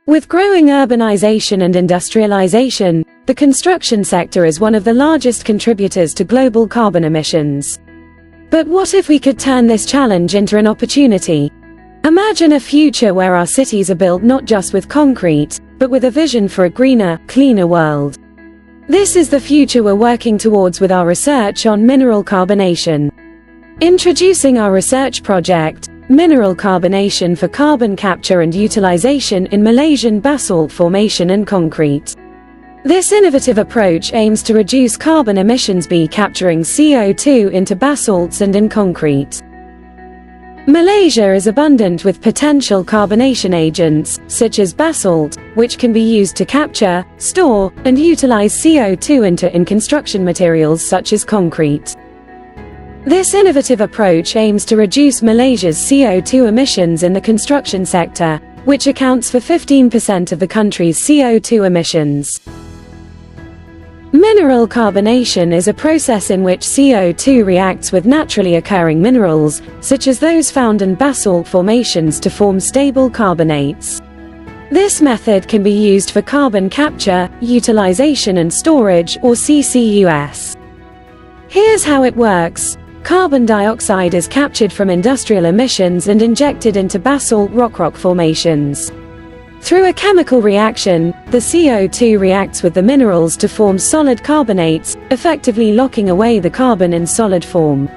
With growing urbanization and industrialization, the construction sector is one of the largest contributors to global carbon emissions. But what if we could turn this challenge into an opportunity? Imagine a future where our cities are built not just with concrete, but with a vision for a greener, cleaner world. This is the future we're working towards with our research on mineral carbonation. Introducing our research project, Mineral Carbonation for Carbon Capture and Utilization in Malaysian Basalt Formation and Concrete. This innovative approach aims to reduce carbon emissions by capturing CO2 into basalts and in concrete. Malaysia is abundant with potential carbonation agents, such as basalt, which can be used to capture, store, and utilize CO2 in construction materials such as concrete. This innovative approach aims to reduce Malaysia's CO2 emissions in the construction sector, which accounts for 15% of the country's CO2 emissions. Mineral carbonation is a process in which CO2 reacts with naturally occurring minerals, such as those found in basalt formations to form stable carbonates. This method can be used for carbon capture, utilization and storage, or CCUS. Here's how it works. Carbon dioxide is captured from industrial emissions and injected into basalt rock formations. Through a chemical reaction, the CO2 reacts with the minerals to form solid carbonates, effectively locking away the carbon in solid form.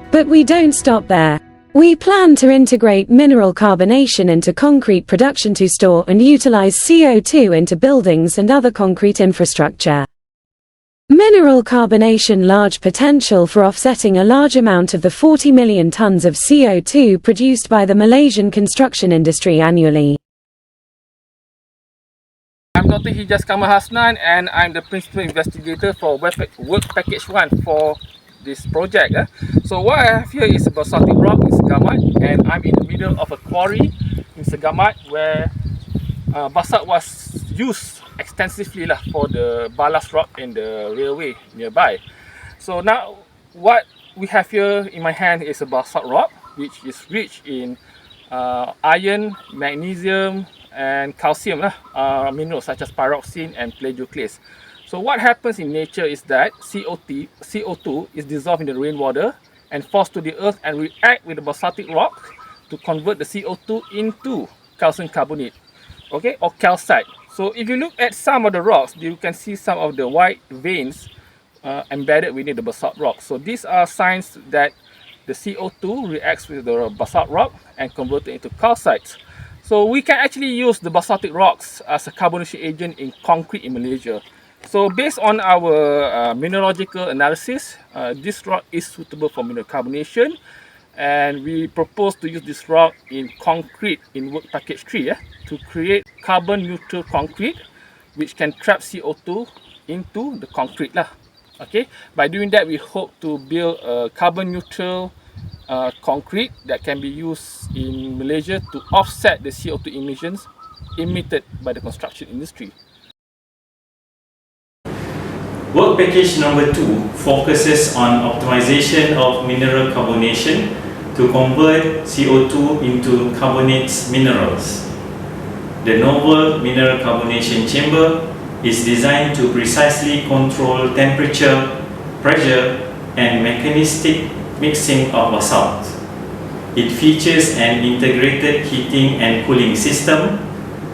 But we don't stop there. We plan to integrate mineral carbonation into concrete production to store and utilize CO2 into buildings and other concrete infrastructure. Mineral carbonation large potential for offsetting a large amount of the 40 million tons of CO2 produced by the Malaysian construction industry annually. I'm Dr. Hijaz Kamal Hasnan and I'm the principal investigator for work package 1 for this project. So what I have here is a basaltic rock in Segamat, and I'm in the middle of a quarry in Segamat where basalt was used extensively for the ballast rock in the railway nearby. So now what we have here in my hand is a basalt rock which is rich in iron, magnesium and calcium minerals such as pyroxene and plagioclase. So what happens in nature is that CO2 is dissolved in the rainwater and falls to the earth and react with the basaltic rock to convert the CO2 into calcium carbonate, okay, or calcite. So if you look at some of the rocks, you can see some of the white veins embedded within the basalt rock. So these are signs that the CO2 reacts with the basalt rock and convert it into calcite. So we can actually use the basaltic rocks as a carbonation agent in concrete in Malaysia. So based on our mineralogical analysis, this rock is suitable for mineral carbonation, and we propose to use this rock in concrete in work package 3 to create carbon neutral concrete which can trap CO2 into the concrete okay. By doing that, we hope to build a carbon neutral concrete that can be used in Malaysia to offset the CO2 emissions emitted by the construction industry. Work package number 2 focuses on optimization of mineral carbonation to convert CO2 into carbonates minerals. The novel mineral carbonation chamber is designed to precisely control temperature, pressure, and mechanistic mixing of basalt. It features an integrated heating and cooling system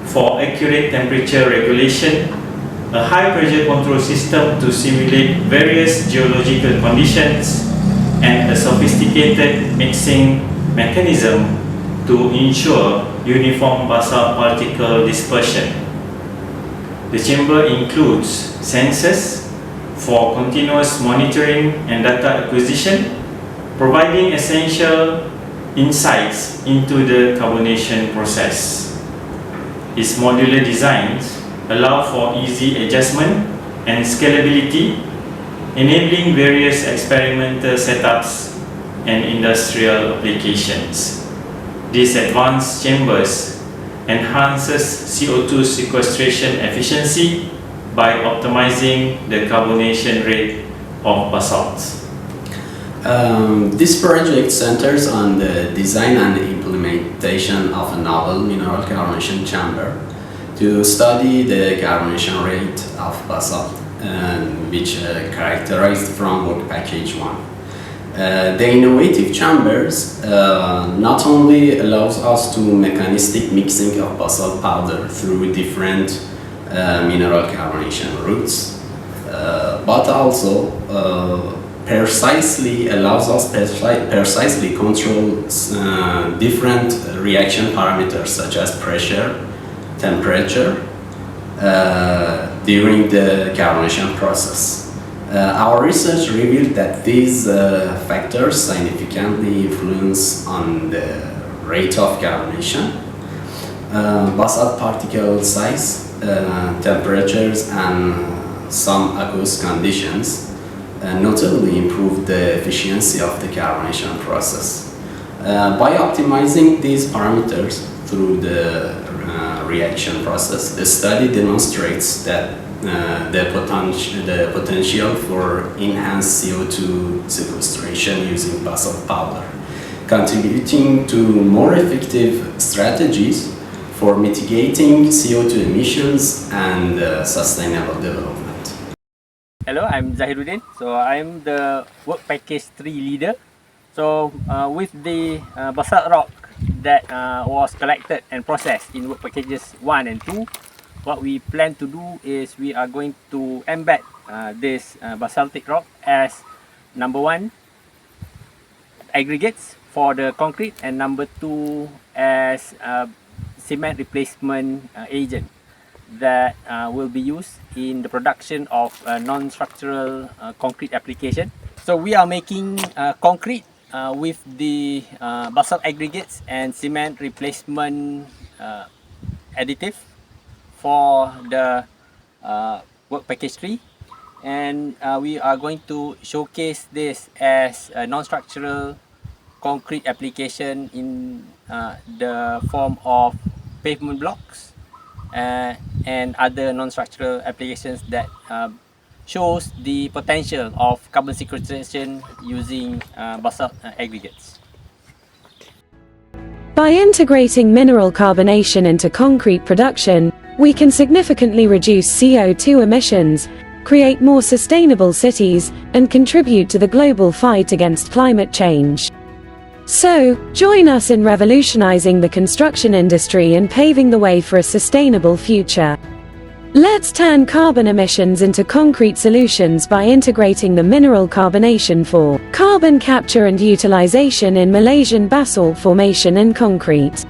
for accurate temperature regulation, a high pressure control system to simulate various geological conditions, and a sophisticated mixing mechanism to ensure uniform basalt particle dispersion. The chamber includes sensors for continuous monitoring and data acquisition, providing essential insights into the carbonation process. Its modular designs allow for easy adjustment and scalability, enabling various experimental setups and industrial applications. These advanced chambers enhances CO2 sequestration efficiency by optimizing the carbonation rate of basalts. This project centers on the design and implementation implementation of a novel mineral carbonation chamber to study the carbonation rate of basalt, which characterized from work package 1. The innovative chambers not only allows us to mechanistic mixing of basalt powder through different mineral carbonation routes, but also precisely allows us precisely control different reaction parameters such as pressure, temperature during the carbonation process. Our research revealed that these factors significantly influence on the rate of carbonation. Basalt particle size, temperatures, and some aqueous conditions notably improve the efficiency of the carbonation process. By optimizing these parameters through the reaction process, the study demonstrates that the potential for enhanced CO2 sequestration using basalt powder, contributing to more effective strategies for mitigating CO2 emissions and sustainable development. Hello, I'm Zahiruddin. So I'm the work package 3 leader. So with the basalt rock that was collected and processed in work packages 1 and 2, what we plan to do is we are going to embed this basaltic rock as number 1 aggregates for the concrete, and number 2 as cement replacement agent that will be used in the production of non-structural concrete application. So we are making concrete with the basalt aggregates and cement replacement additive for the work package 3, and we are going to showcase this as a non-structural concrete application in the form of pavement blocks and other non-structural applications that shows the potential of carbon sequestration using basalt aggregates. By integrating mineral carbonation into concrete production, we can significantly reduce CO2 emissions, create more sustainable cities, and contribute to the global fight against climate change. So, join us in revolutionizing the construction industry and paving the way for a sustainable future. Let's turn carbon emissions into concrete solutions by integrating the mineral carbonation for carbon capture and utilization in Malaysian basalt formation in concrete.